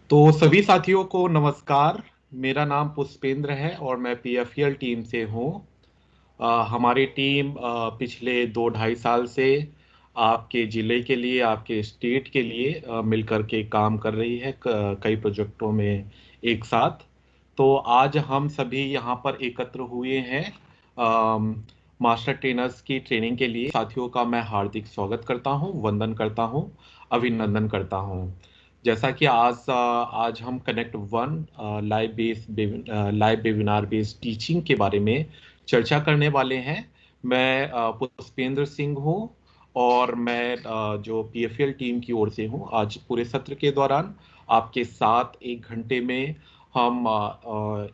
तो सभी साथियों को नमस्कार। मेरा नाम पुष्पेंद्र है और मैं पीएफईएल टीम से हूँ। हमारी टीम पिछले 2-2.5 साल से आपके ज़िले के लिए, आपके स्टेट के लिए मिलकर के काम कर रही है कई प्रोजेक्टों में एक साथ। तो आज हम सभी यहाँ पर एकत्र हुए हैं अम, मास्टर ट्रेनर्स की ट्रेनिंग के लिए। साथियों का मैं हार्दिक स्वागत करता हूँ, वंदन करता हूँ, अभिनंदन करता हूँ। जैसा कि आज हम connect one live webinar based teaching के बारे में चर्चा करने वाले हैं। मैं पुष्पेंद्र सिंह हूँ और मैं जो पीएफएल टीम की ओर से हूँ। आज पूरे सत्र के दौरान आपके साथ 1 घंटे में हम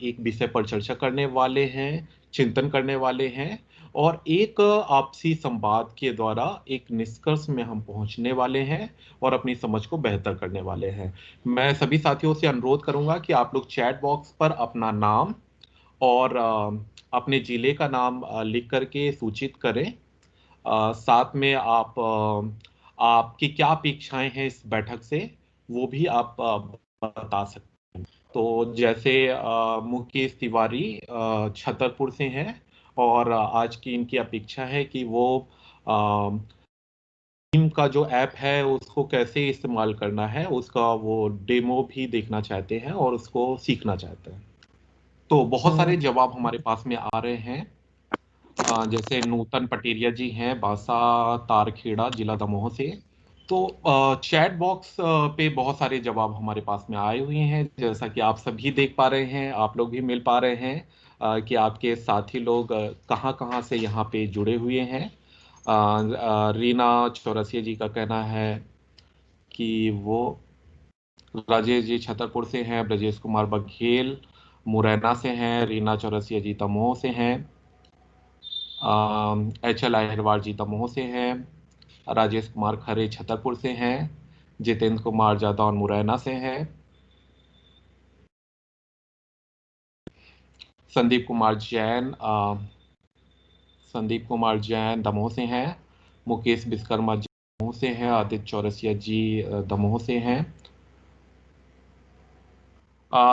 एक विषय पर चर्चा करने वाले हैं, चिंतन करने वाले हैं और एक आपसी संवाद के द्वारा एक निष्कर्ष में हम पहुंचने वाले हैं और अपनी समझ को बेहतर करने वाले हैं। मैं सभी साथियों से अनुरोध करूंगा कि आप लोग चैट बॉक्स पर अपना नाम और अपने जिले का नाम लिख करके सूचित करें। साथ में आपकी क्या अपेक्षाएं हैं इस बैठक से, वो भी आप बता सकते हैं। तो जैसे मुकेश तिवारी छतरपुर से हैं और आज की इनकी अपेक्षा है कि वो टीम का जो ऐप है उसको कैसे इस्तेमाल करना है उसका वो डेमो भी देखना चाहते हैं और उसको सीखना चाहते हैं। तो बहुत सारे जवाब हमारे पास में आ रहे हैं। जैसे नूतन पटेरिया जी हैं बासा तारखेड़ा जिला दमोह से। तो चैट बॉक्स पे बहुत सारे जवाब हमारे पास में आए हुए हैं, जैसा कि आप सभी देख पा रहे हैं, आप लोग भी मिल पा रहे हैं कि आपके साथी लोग कहाँ कहाँ से यहाँ पे जुड़े हुए हैं। रीना चौरसिया जी का कहना है कि वो राजेश जी छतरपुर से हैं, ब्रजेश कुमार बघेल मुरैना से हैं, रीना चौरसिया जी दमोह से हैं, एच एल अहिरवार जी दमोह से हैं, राजेश कुमार खरे छतरपुर से हैं, जितेंद्र कुमार जादौन मुरैना से हैं, संदीप कुमार जैन दमोह से हैं, मुकेश विश्वकर्मा जी दमोह से हैं, आदित्य चौरसिया जी दमोह से हैं।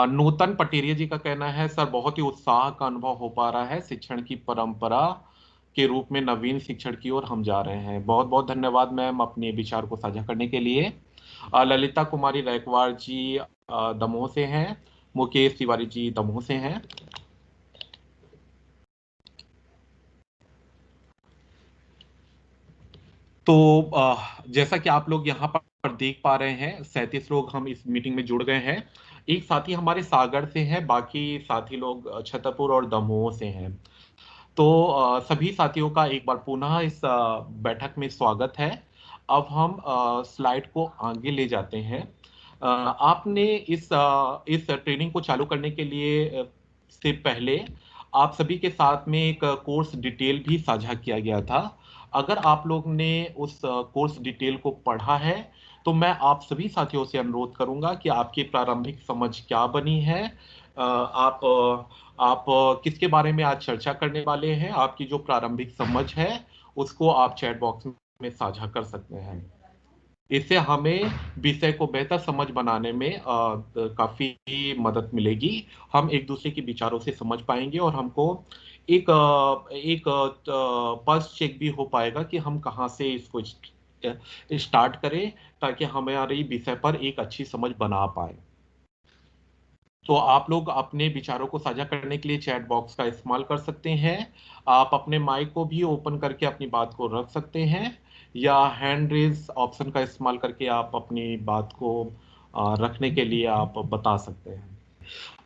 नूतन पटेरिया जी का कहना है सर बहुत ही उत्साह का अनुभव हो पा रहा है, शिक्षण की परंपरा के रूप में नवीन शिक्षण की ओर हम जा रहे हैं। बहुत बहुत धन्यवाद मैम अपने विचार को साझा करने के लिए। ललिता कुमारी रैकवार जी दमोह से हैं, मुकेश तिवारी जी दमोह से हैं। तो जैसा कि आप लोग यहाँ पर देख पा रहे हैं 37 लोग हम इस मीटिंग में जुड़ गए हैं। एक साथी हमारे सागर से हैं, बाकी साथी लोग छतरपुर और दमोह से हैं। तो सभी साथियों का एक बार पुनः इस बैठक में स्वागत है। अब हम स्लाइड को आगे ले जाते हैं। आपने इस ट्रेनिंग को चालू करने के लिए से पहले आप सभी के साथ में एक कोर्स डिटेल भी साझा किया गया था। अगर आप लोग ने उस कोर्स डिटेल को पढ़ा है तो मैं आप सभी साथियों से अनुरोध करूंगा कि आपकी प्रारंभिक समझ क्या बनी है। आप किसके बारे में आज चर्चा करने वाले हैं, आपकी जो प्रारंभिक समझ है उसको आप चैट बॉक्स में साझा कर सकते हैं। इससे हमें विषय को बेहतर समझ बनाने में काफी मदद मिलेगी। हम एक दूसरे के विचारों से समझ पाएंगे और हमको एक पल्स चेक भी हो पाएगा कि हम कहाँ से इसको स्टार्ट करें ताकि हमारे विषय पर एक अच्छी समझ बना पाए। तो आप लोग अपने विचारों को साझा करने के लिए चैट बॉक्स का इस्तेमाल कर सकते हैं। आप अपने माइक को भी ओपन करके अपनी बात को रख सकते हैं या हैंड रेज ऑप्शन का इस्तेमाल करके आप अपनी बात को रखने के लिए आप बता सकते हैं।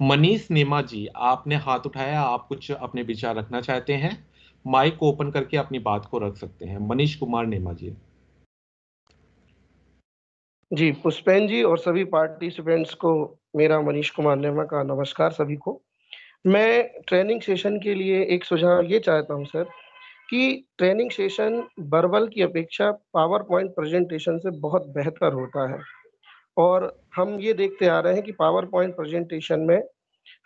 मनीष नेमा जी, आपने हाथ उठाया, आप कुछ अपने विचार रखना चाहते हैं? माइक को ओपन करके अपनी बात को रख सकते हैं। मनीष कुमार नेमा जी। जी, पुष्पेन जी और सभी पार्टिसिपेंट्स को मेरा मनीष कुमार नेमा का नमस्कार सभी को। मैं ट्रेनिंग सेशन के लिए एक सुझाव ये चाहता हूँ सर कि ट्रेनिंग सेशन वर्बल की अपेक्षा पावर पॉइंट प्रेजेंटेशन से बहुत बेहतर होता है और हम ये देखते आ रहे हैं कि पावर पॉइंट प्रेजेंटेशन में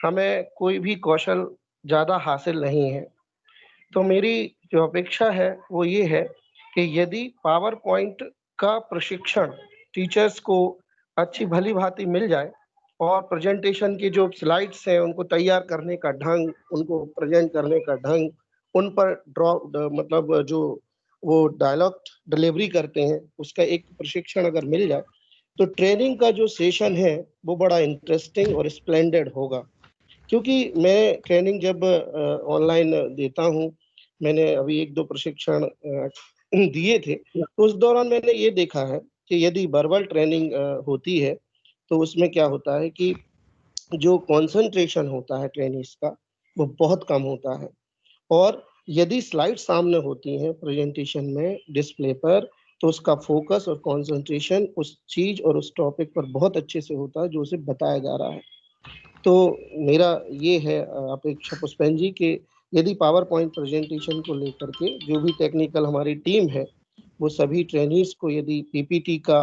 हमें कोई भी कौशल ज़्यादा हासिल नहीं है। तो मेरी जो अपेक्षा है वो ये है कि यदि पावर पॉइंट का प्रशिक्षण टीचर्स को अच्छी भली भांति मिल जाए और प्रेजेंटेशन की जो स्लाइड्स हैं उनको तैयार करने का ढंग, उनको प्रेजेंट करने का ढंग, उन पर मतलब जो वो डायलॉग डिलीवरी करते हैं उसका एक प्रशिक्षण अगर मिल जाए तो ट्रेनिंग का जो सेशन है वो बड़ा इंटरेस्टिंग और स्प्लेंडेड होगा। क्योंकि मैं ट्रेनिंग जब ऑनलाइन देता हूँ, मैंने अभी एक दो प्रशिक्षण दिए थे, तो उस दौरान मैंने ये देखा है कि यदि वर्बल ट्रेनिंग होती है तो उसमें क्या होता है कि जो कंसंट्रेशन होता है ट्रेनिंग्स का वो बहुत कम होता है। और यदि स्लाइड सामने होती हैं प्रेजेंटेशन में डिस्प्ले पर, तो उसका फोकस और कंसंट्रेशन उस चीज और उस टॉपिक पर बहुत अच्छे से होता है जो उसे बताया जा रहा है। तो मेरा ये है अपेक्षा पुष्पेन जी के यदि पावर पॉइंट प्रेजेंटेशन को लेकर के जो भी टेक्निकल हमारी टीम है वो सभी ट्रेनीज को यदि पीपीटी का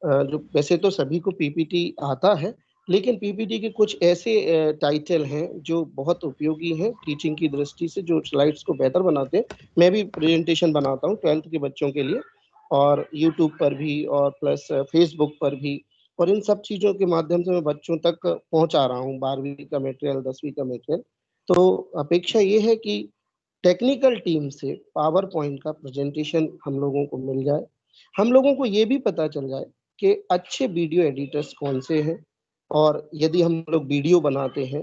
जो वैसे तो सभी को पीपीटी आता है, लेकिन पीपीटी के कुछ ऐसे टाइटल हैं जो बहुत उपयोगी हैं टीचिंग की दृष्टि से, जो स्लाइड्स को बेहतर बनाते हैं। मैं भी प्रेजेंटेशन बनाता हूँ 12th के बच्चों के लिए, और यूट्यूब पर भी और प्लस फेसबुक पर भी, और इन सब चीज़ों के माध्यम से मैं बच्चों तक पहुँचा रहा हूँ 12वीं का मटेरियल, 10वीं का मटेरियल। तो अपेक्षा ये है कि टेक्निकल टीम से पावर पॉइंट का प्रेजेंटेशन हम लोगों को मिल जाए। हम लोगों को ये भी पता चल जाए कि अच्छे वीडियो एडिटर्स कौन से हैं, और यदि हम लोग वीडियो बनाते हैं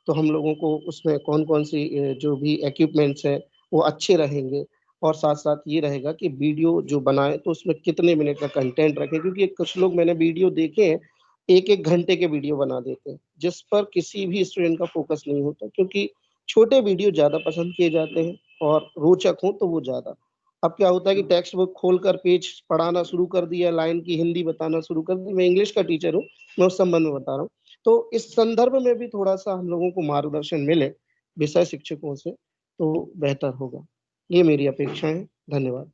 तो हम लोगों को उसमें कौन-कौन सी जो भी इक्विपमेंट्स हैं वो अच्छे रहेंगे। और साथ-साथ ये रहेगा कि वीडियो जो बनाएँ तो उसमें कितने मिनट का कंटेंट रखें, क्योंकि कुछ लोग मैंने वीडियो देखे हैं, 1-1 घंटे के वीडियो बना देते हैं, जिस पर किसी भी स्टूडेंट का फ़ोकस नहीं होता, क्योंकि छोटे वीडियो ज़्यादा पसंद किए जाते हैं और रोचक हों तो वो ज़्यादा। अब क्या होता है कि टेक्स्ट बुक खोलकर पेज पढ़ाना शुरू कर दिया, लाइन की हिंदी बताना शुरू कर दी। मैं इंग्लिश का टीचर हूँ, मैं उस संबंध में बता रहा हूँ। तो इस संदर्भ में भी थोड़ा-सा हम लोगों को मार्गदर्शन मिले विषय शिक्षकों से, तो बेहतर होगा। ये मेरी अपेक्षा है। धन्यवाद।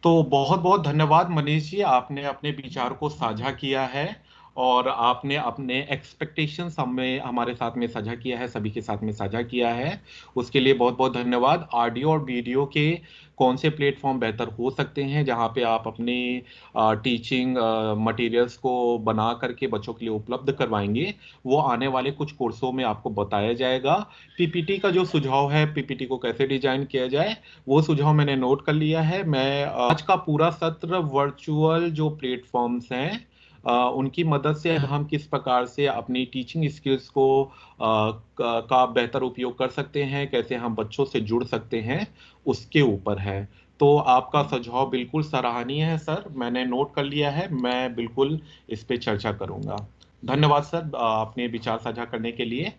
तो बहुत-बहुत धन्यवाद मनीष जी, आपने अपने विचार को साझा किया है और आपने अपने एक्सपेक्टेशंस हमें हमारे साथ में साझा किया है, सभी के साथ में साझा किया है। उसके लिए बहुत-बहुत धन्यवाद। ऑडियो और वीडियो के कौन से प्लेटफ़ॉर्म बेहतर हो सकते हैं, जहाँ पे आप अपनी टीचिंग मटेरियल्स को बना कर के बच्चों के लिए उपलब्ध करवाएँगे, वो आने वाले कुछ कोर्सों में आपको बताया जाएगा। पीपीटी का जो सुझाव है, पीपीटी को कैसे डिज़ाइन किया जाए, वो सुझाव मैंने नोट कर लिया है। मैं आज का पूरा सत्र वर्चुअल जो प्लेटफ़ॉर्म्स हैं उनकी मदद से हम किस प्रकार से अपनी टीचिंग स्किल्स को का बेहतर उपयोग कर सकते हैं, कैसे हम बच्चों से जुड़ सकते हैं, उसके ऊपर है। तो आपका सुझाव बिल्कुल सराहनीय है सर, मैंने नोट कर लिया है, मैं बिल्कुल इस पे चर्चा करूँगा। धन्यवाद सर अपने विचार साझा करने के लिए।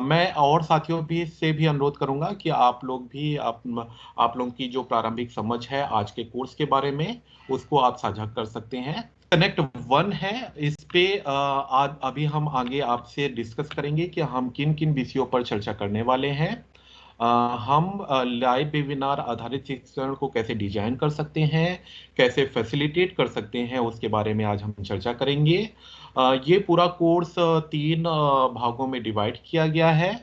मैं और साथियों भी से भी अनुरोध करूँगा कि आप लोग भी आप लोगों की जो प्रारंभिक समझ है आज के कोर्स के बारे में, उसको आप साझा कर सकते हैं। कनेक्ट 1 है, इस पे आज अभी हम आगे आपसे डिस्कस करेंगे कि हम किन-किन विषयों पर चर्चा करने वाले हैं। अ, हम लाइव वेबिनार आधारित शिक्षण को कैसे डिजाइन कर सकते हैं, कैसे फैसिलिटेट कर सकते हैं, उसके बारे में आज हम चर्चा करेंगे। ये पूरा कोर्स 3 भागों में डिवाइड किया गया है।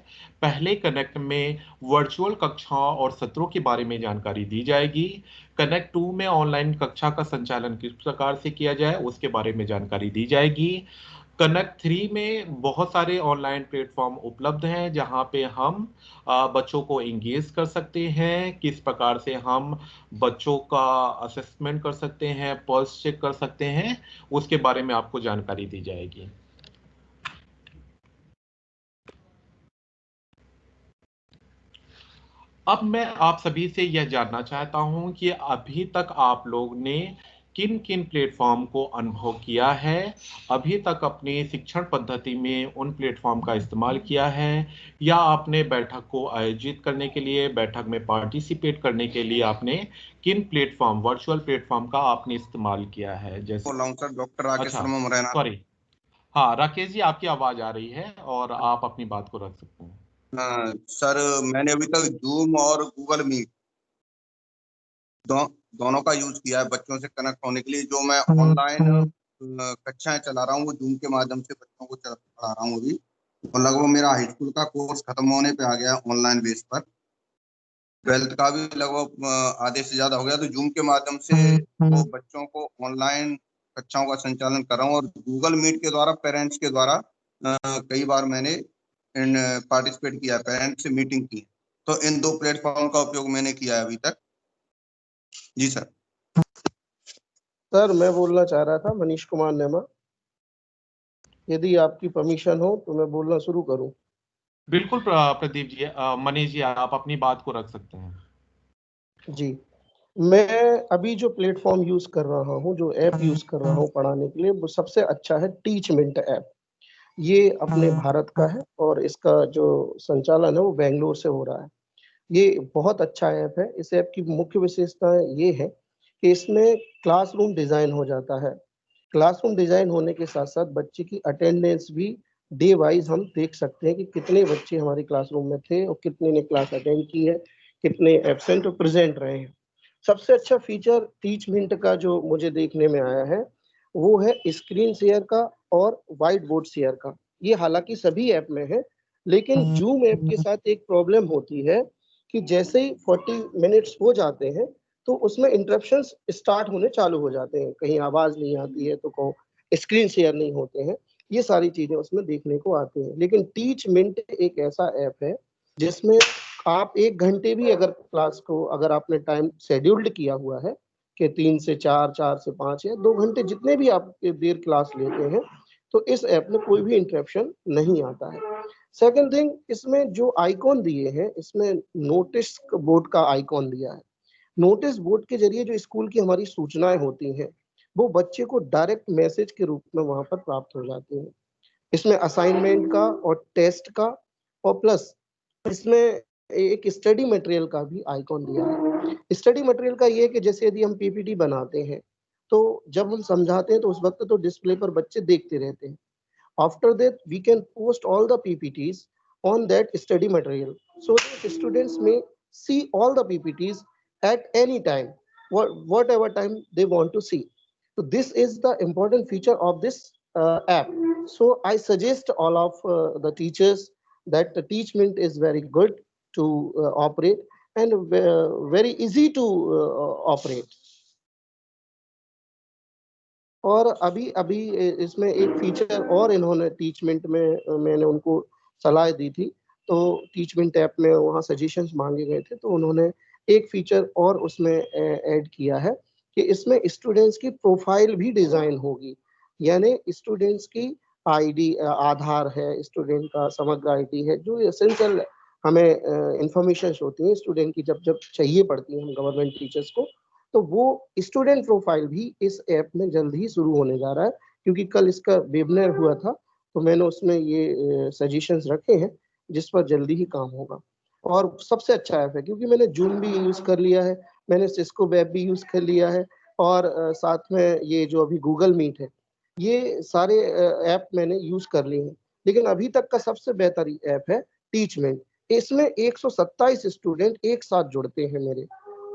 पहले कनेक्ट में वर्चुअल कक्षाओं और सत्रों के बारे में जानकारी दी जाएगी। कनेक्ट 2 में ऑनलाइन कक्षा का संचालन किस प्रकार से किया जाए, उसके बारे में जानकारी दी जाएगी। कनेक्ट 3 में बहुत सारे ऑनलाइन प्लेटफ़ॉर्म उपलब्ध हैं, जहाँ पे हम बच्चों को एंगेज कर सकते हैं, किस प्रकार से हम बच्चों का असेसमेंट कर सकते हैं, पल्स चेक कर सकते हैं, उसके बारे में आपको जानकारी दी जाएगी। अब मैं आप सभी से यह जानना चाहता हूँ कि अभी तक आप लोग ने किन-किन प्लेटफ़ॉर्म को अनुभव किया है? अभी तक अपनी शिक्षण पद्धति में उन प्लेटफ़ॉर्म का इस्तेमाल किया है या आपने बैठक को आयोजित करने के लिए, बैठक में पार्टिसिपेट करने के लिए आपने किन प्लेटफ़ॉर्म, वर्चुअल प्लेटफ़ॉर्म का आपने इस्तेमाल किया है? जैसे बोल रहा हूँ सर, डॉक्टर राकेश अच्छा, शर्मा मुरैना। सॉरी। हाँ, राकेश जी आपकी आवाज़ आ रही है और आप अपनी बात को रख सकते हैं। सर, मैंने अभी तक जूम और गूगल मीट दो, दोनों का यूज किया है बच्चों से कनेक्ट होने के लिए। जो मैं ऑनलाइन कक्षाएं चला रहा हूँ वो जूम के माध्यम से बच्चों को पढ़ा रहा हूँ अभी। और लगभग मेरा हाई स्कूल का कोर्स खत्म होने पे आ गया ऑनलाइन बेस पर। 12th का भी लगभग आधे से ज्यादा हो गया। तो जूम के माध्यम से वो बच्चों को ऑनलाइन कक्षाओं का संचालन कर रहा हूँ, और गूगल मीट के द्वारा पेरेंट्स के द्वारा कई बार मैंने पार्टिसिपेट किया, पेरेंट्स से मीटिंग की। तो इन 2 प्लेटफॉर्म का उपयोग मैंने किया है अभी तक। जी सर। सर मैं बोलना चाह रहा था, मनीष कुमार नेमा, यदि आपकी परमिशन हो तो मैं बोलना शुरू करूं। बिल्कुल प्रदीप जी, मनीष जी आप अपनी बात को रख सकते हैं। जी, मैं अभी जो प्लेटफॉर्म यूज कर रहा हूँ, जो ऐप यूज कर रहा हूँ पढ़ाने के लिए, वो सबसे अच्छा है टीचमेंट ऐप। ये अपने भारत का है और इसका जो संचालन है वो बेंगलोर से हो रहा है। ये बहुत अच्छा ऐप है। इस ऐप की मुख्य विशेषता ये है कि इसमें क्लासरूम डिजाइन हो जाता है। क्लासरूम डिजाइन होने के साथ साथ बच्चे की अटेंडेंस भी डे वाइज हम देख सकते हैं कि कितने बच्चे हमारे क्लासरूम में थे और कितने ने क्लास अटेंड की है, कितने एब्सेंट और प्रेजेंट रहे हैं। सबसे अच्छा फीचर टीचमेंट का जो मुझे देखने में आया है वो है स्क्रीन शेयर का और व्हाइट बोर्ड शेयर का। ये हालांकि सभी ऐप में है, लेकिन जूम ऐप के साथ एक प्रॉब्लम होती है कि जैसे ही 40 मिनट्स हो जाते हैं तो उसमें इंटरप्शंस स्टार्ट होने चालू हो जाते हैं, कहीं आवाज नहीं आती है तो कहीं स्क्रीन शेयर नहीं होते हैं। ये सारी चीजें उसमें देखने को आती हैं। लेकिन टीच मिंट एक ऐसा ऐप है जिसमें आप 1 घंटे भी अगर क्लास को, अगर आपने टाइम शेड्यूल्ड किया हुआ है कि 3 से 4, 4 से 5 या 2 घंटे जितने भी आप देर क्लास लेते हैं, तो इस ऐप में कोई भी इंटरप्शन नहीं आता है। सेकंड थिंग, इसमें जो आइकॉन दिए हैं, इसमें नोटिस बोर्ड का आइकॉन दिया है। नोटिस बोर्ड के जरिए जो स्कूल की हमारी सूचनाएं होती हैं वो बच्चे को डायरेक्ट मैसेज के रूप में वहां पर प्राप्त हो जाती हैं। इसमें असाइनमेंट का और टेस्ट का और प्लस इसमें एक स्टडी मटेरियल का भी आइकॉन दिया है। स्टडी मटेरियल का ये है कि जैसे यदि हम पीपीटी बनाते हैं तो जब हम समझाते हैं तो उस वक्त तो डिस्प्ले पर बच्चे देखते रहते हैं। After that, we can post all the PPTs on that study material so that students may see all the PPTs at any time, whatever time they want to see. So this is the important feature of this app. So I suggest all of the teachers that the teachment is very good to operate and very easy to operate. और अभी अभी इसमें एक feature और इन्होंने Teachmint में मैंने उनको सलाह दी थी, तो टीचमेंट ऐप में वहाँ सजेशंस मांगे गए थे, तो उन्होंने एक फीचर और उसमें ऐड किया है कि इसमें स्टूडेंट्स की प्रोफाइल भी डिजाइन होगी। यानी स्टूडेंट्स की आईडी, आधार है, स्टूडेंट का समग्र आईडी है, जो एसेंशियल हमें इंफॉर्मेशन होती है स्टूडेंट की, जब जब चाहिए पड़ती है हम गवर्नमेंट टीचर्स को, तो वो स्टूडेंट प्रोफाइल भी इस ऐप में जल्द ही शुरू होने जा रहा है। क्योंकि कल इसका वेबिनार हुआ था तो मैंने उसमें ये सजेशंस रखे हैं जिस पर जल्दी ही काम होगा। और सबसे अच्छा ऐप है क्योंकि मैंने जूम भी यूज कर लिया है, मैंने सिस्को वेब भी यूज कर लिया है, और साथ में ये जो अभी गूगल मीट है, ये सारे ऐप मैंने यूज कर लिए हैं। लेकिन अभी तक का सबसे बेहतरीन ऐप है टीचमेंट। इसमें 127 स्टूडेंट एक साथ जुड़ते हैं मेरे,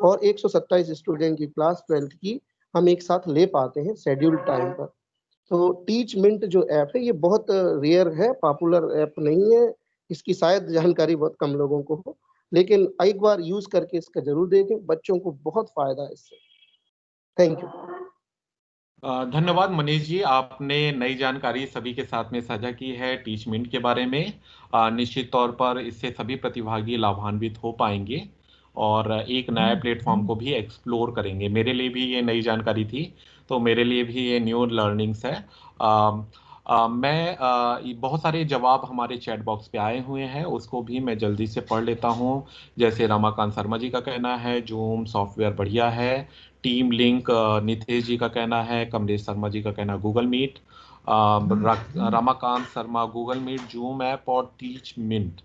और 127 स्टूडेंट की क्लास 12th की हम एक साथ ले पाते हैं शेड्यूल टाइम पर। तो टीच मिंट जो ऐप है ये बहुत रेयर है, पॉपुलर ऐप नहीं है, इसकी शायद जानकारी बहुत कम लोगों को हो, लेकिन एक बार यूज करके इसका जरूर देखें, बच्चों को बहुत फायदा है इससे। Thank you. धन्यवाद मनीष जी, आपने नई जानकारी सभी के साथ में साझा की है टीचमेंट के बारे में। निश्चित तौर पर इससे सभी प्रतिभागी लाभान्वित हो पाएंगे और एक नए प्लेटफॉर्म को भी एक्सप्लोर करेंगे। मेरे लिए भी ये नई जानकारी थी, तो मेरे लिए भी ये न्यू लर्निंग्स है। बहुत सारे जवाब हमारे चैट बॉक्स पे आए हुए हैं, उसको भी मैं जल्दी से पढ़ लेता हूँ। जैसे रमाकांत शर्मा जी का कहना है जूम सॉफ्टवेयर बढ़िया है। टीम लिंक नितेश जी का कहना है। कमलेश शर्मा जी का कहना Google Meet. Ramakant Sharma Google Meet, Zoom app और टीच मिंट।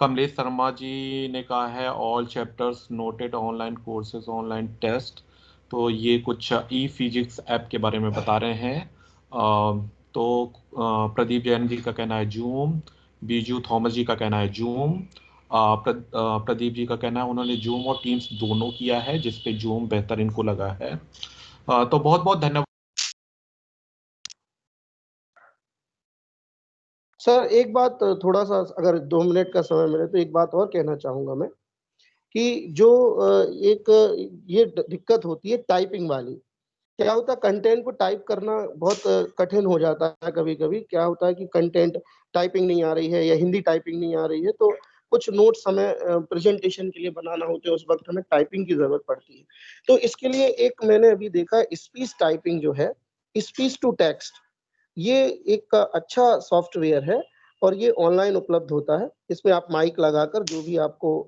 कमलेश शर्मा जी ने कहा है all chapters noted, online courses, online test. तो ये कुछ ई फिजिक्स ऐप के बारे में बता रहे हैं। तो प्रदीप जैन जी का कहना है जूम। बीजू थॉमस जी का कहना है जूम। प्रदीप जी का कहना है उन्होंने जूम और टीम्स दोनों किया है, जिसपे जूम बेहतर इनको लगा है। तो बहुत बहुत धन्यवाद। सर एक बात, थोड़ा सा अगर 2 मिनट का समय मिले तो एक बात और कहना चाहूंगा मैं, कि जो एक ये दिक्कत होती है टाइपिंग वाली, क्या होता है, कंटेंट को टाइप करना बहुत कठिन हो जाता है कभी-कभी। क्या होता है कि कंटेंट टाइपिंग नहीं आ रही है या हिंदी टाइपिंग नहीं आ रही है, तो कुछ नोट्स हमें प्रेजेंटेशन के लिए बनाना होते हैं, उस वक़्त हमें टाइपिंग की ज़रूरत पड़ती है। तो इसके लिए एक मैंने अभी देखा, स्पीच टाइपिंग जो है, स्पीच टू टेक्स्ट, ये एक अच्छा सॉफ्टवेयर है और ये ऑनलाइन उपलब्ध होता है। इसमें आप माइक लगाकर जो भी आपको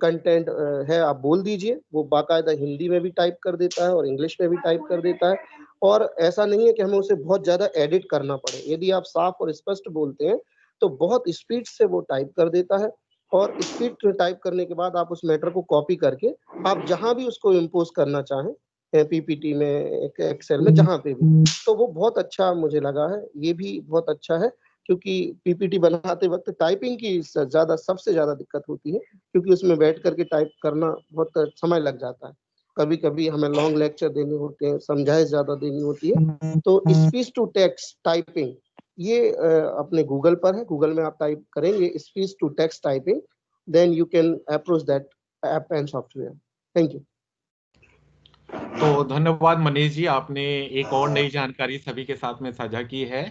कंटेंट है आप बोल दीजिए, वो बाकायदा हिंदी में भी टाइप कर देता है और इंग्लिश में भी टाइप कर देता है। और ऐसा नहीं है कि हमें उसे बहुत ज़्यादा एडिट करना पड़े। यदि आप साफ और स्पष्ट बोलते हैं, तो बहुत स्पीड से वो टाइप कर देता है और स्पीड टाइप करने के बाद आप उस मैटर को कॉपी करके आप जहाँ भी उसको इम्पोज़ करना चाहें, पीपीटी में, एक्सेल में, जहाँ पे भी, तो वो बहुत अच्छा मुझे लगा है। ये भी बहुत अच्छा है क्योंकि पीपीटी बनाते वक़्त टाइपिंग की सबसे ज़्यादा दिक्कत होती है, क्योंकि उसमें बैठ कर के टाइप करना बहुत समय लग जाता है। कभी-कभी हमें लॉन्ग लेक्चर देने होते हैं, समझाइश ज़्यादा देनी होती है। तो स्पीच टू टेक्स्ट टाइपिंग ये अपने गूगल पर है, गूगल में आप टाइप करेंगे speech to text typing, then you can approach that app and software. Thank you. तो धन्यवाद मनीष जी, आपने एक और नई जानकारी सभी के साथ में साझा की है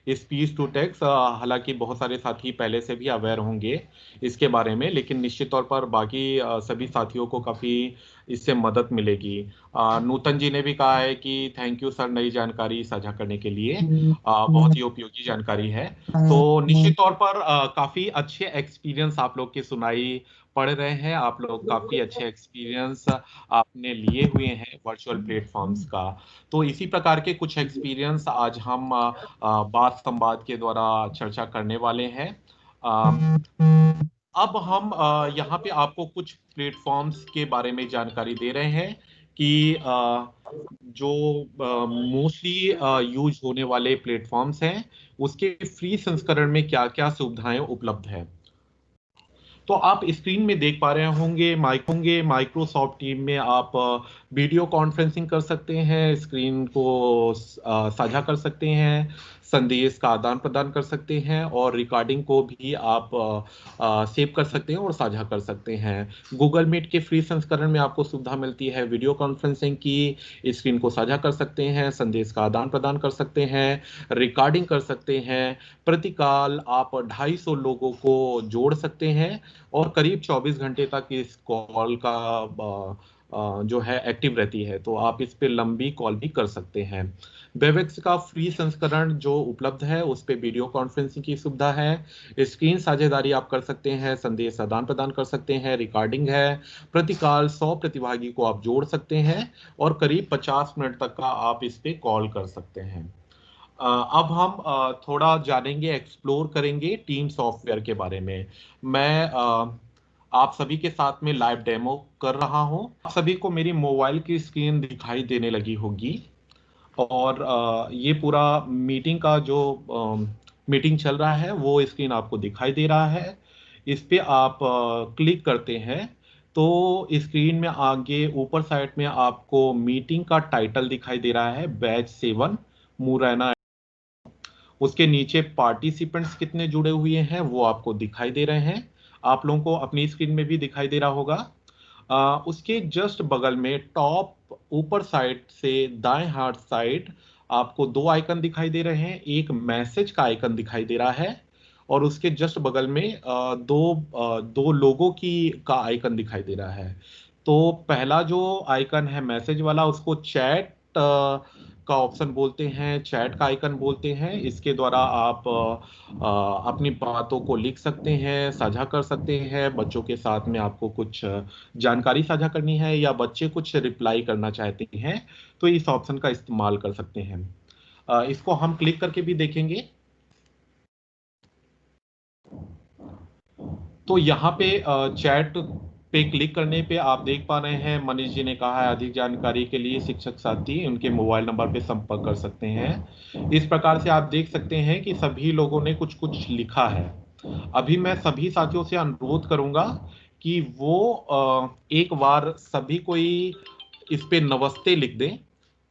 स्पीच टू टेक्स्ट। हालांकि बहुत सारे साथी पहले से भी अवेयर होंगे इसके बारे में, लेकिन निश्चित तौर पर बाकी सभी साथियों को काफ़ी इससे मदद मिलेगी। नूतन जी ने भी कहा है कि थैंक यू सर नई जानकारी साझा करने के लिए, बहुत ही उपयोगी जानकारी है। तो निश्चित तौर पर काफ़ी अच्छे एक्सपीरियंस आप लोग की सुनाई पढ़ रहे हैं। आप लोग काफ़ी अच्छे एक्सपीरियंस आपने लिए हुए हैं वर्चुअल प्लेटफॉर्म्स का। तो इसी प्रकार के कुछ एक्सपीरियंस आज हम बात संवाद के द्वारा चर्चा करने वाले हैं। अब हम यहाँ पे आपको कुछ प्लेटफॉर्म्स के बारे में जानकारी दे रहे हैं कि जो मोस्टली यूज होने वाले प्लेटफॉर्म्स हैं उसके फ्री संस्करण में क्या-क्या सुविधाएं उपलब्ध है। तो आप स्क्रीन में देख पा रहे होंगे माइक्रोसॉफ्ट टीम में आप वीडियो कॉन्फ्रेंसिंग कर सकते हैं, स्क्रीन को साझा कर सकते हैं, संदेश का आदान प्रदान कर सकते हैं और रिकॉर्डिंग को भी आप सेव कर सकते हैं और साझा कर सकते हैं। गूगल मीट के फ्री संस्करण में आपको सुविधा मिलती है वीडियो कॉन्फ्रेंसिंग की, स्क्रीन को साझा कर सकते हैं, संदेश का आदान प्रदान कर सकते हैं, रिकॉर्डिंग कर सकते हैं, प्रतिकाल आप 250 लोगों को जोड़ सकते हैं और करीब 24 घंटे तक इस कॉल का जो है एक्टिव रहती है, तो आप इस पे लंबी कॉल भी कर सकते हैं। वेबएक्स का फ्री संस्करण जो उपलब्ध है उस पे वीडियो कॉन्फ्रेंसिंग की सुविधा है, स्क्रीन साझेदारी आप कर सकते हैं, संदेश आदान प्रदान कर सकते हैं, रिकॉर्डिंग है, प्रतिकाल 100 प्रतिभागी को आप जोड़ सकते हैं और करीब 50 मिनट तक का आप इस पे कॉल कर सकते हैं। अब हम थोड़ा जानेंगे, एक्सप्लोर करेंगे टीम सॉफ्टवेयर के बारे में। मैं आप सभी के साथ में लाइव डेमो कर रहा हूं। आप सभी को मेरी मोबाइल की स्क्रीन दिखाई देने लगी होगी और ये पूरा मीटिंग का जो मीटिंग चल रहा है वो स्क्रीन आपको दिखाई दे रहा है। इस पे आप क्लिक करते हैं तो स्क्रीन में आगे ऊपर साइड में आपको मीटिंग का टाइटल दिखाई दे रहा है, बैच 7 मुरैना। उसके नीचे पार्टिसिपेंट्स कितने जुड़े हुए हैं वो आपको दिखाई दे रहे हैं, आप लोगों को अपनी स्क्रीन में भी दिखाई दे रहा होगा। उसके जस्ट बगल में टॉप ऊपर साइड से दाएं हाथ साइड आपको दो आइकन दिखाई दे रहे हैं, एक मैसेज का आइकन दिखाई दे रहा है और उसके जस्ट बगल में दो लोगों की का आइकन दिखाई दे रहा है। तो पहला जो आइकन है मैसेज वाला उसको चैट का ऑप्शन बोलते हैं, चैट का आइकन बोलते हैं। इसके द्वारा आप अपनी बातों को लिख सकते हैं, साझा कर सकते हैं, बच्चों के साथ में आपको कुछ जानकारी साझा करनी है या बच्चे कुछ रिप्लाई करना चाहते हैं तो इस ऑप्शन का इस्तेमाल कर सकते हैं। इसको हम क्लिक करके भी देखेंगे। तो यहाँ पे चैट पे क्लिक करने पे आप देख पा रहे हैं मनीष जी ने कहा है अधिक जानकारी के लिए शिक्षक साथी उनके मोबाइल नंबर पे संपर्क कर सकते हैं। इस प्रकार से आप देख सकते हैं कि सभी लोगों ने कुछ कुछ लिखा है। अभी मैं सभी साथियों से अनुरोध करूंगा कि वो एक बार सभी कोई इस पे नमस्ते लिख दें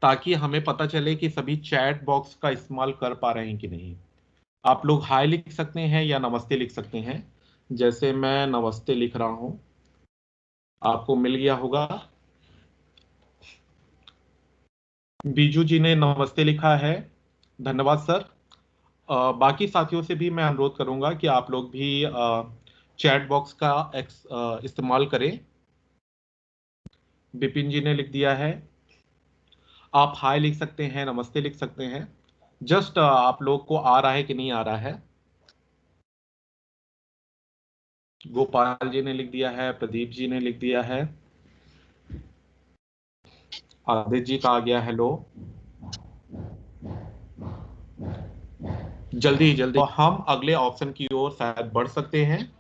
ताकि हमें पता चले कि सभी चैट बॉक्स का इस्तेमाल कर पा रहे हैं कि नहीं। आप लोग हाय लिख सकते हैं या नमस्ते लिख सकते हैं। जैसे मैं नमस्ते लिख रहा हूं, आपको मिल गया होगा। बीजू जी ने नमस्ते लिखा है, धन्यवाद सर। बाकी साथियों से भी मैं अनुरोध करूंगा कि आप लोग भी चैट बॉक्स का इस्तेमाल करें। बिपिन जी ने लिख दिया है, आप हाय लिख सकते हैं, नमस्ते लिख सकते हैं। जस्ट आप लोग को आ रहा है कि नहीं आ रहा है। गोपाल जी ने लिख दिया है, प्रदीप जी ने लिख दिया है, आदित्य जी का आ गया हेलो। जल्दी जल्दी तो हम अगले ऑप्शन की ओर शायद बढ़ सकते हैं।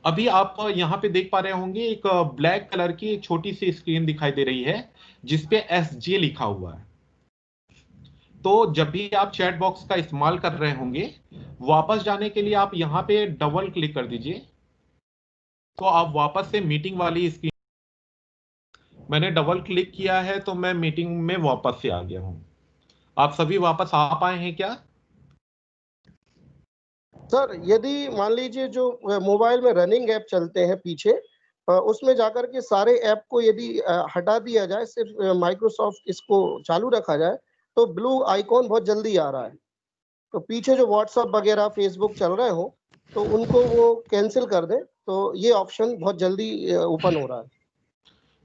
अभी आप यहाँ पे देख पा रहे होंगे एक ब्लैक कलर की एक छोटी सी स्क्रीन दिखाई दे रही है जिसपे SJ लिखा हुआ है। तो जब भी आप चैट बॉक्स का इस्तेमाल कर रहे होंगे, वापस जाने के लिए आप यहाँ पे डबल क्लिक कर दीजिए, तो आप वापस से मीटिंग वाली स्क्रीन, मैंने डबल क्लिक किया है तो मैं मीटिंग में वापस से आ गया हूँ। आप सभी वापस आ पाए हैं क्या? सर यदि मान लीजिए जो मोबाइल में रनिंग ऐप चलते हैं पीछे, उसमें जाकर के सारे ऐप को यदि हटा दिया जाए, सिर्फ माइक्रोसॉफ्ट इसको चालू रखा जाए, तो ब्लू आइकॉन बहुत जल्दी आ रहा है। तो पीछे जो व्हाट्सएप वगैरह फेसबुक चल रहे हो तो उनको वो कैंसिल कर दें, तो ये ऑप्शन बहुत जल्दी ओपन हो रहा है।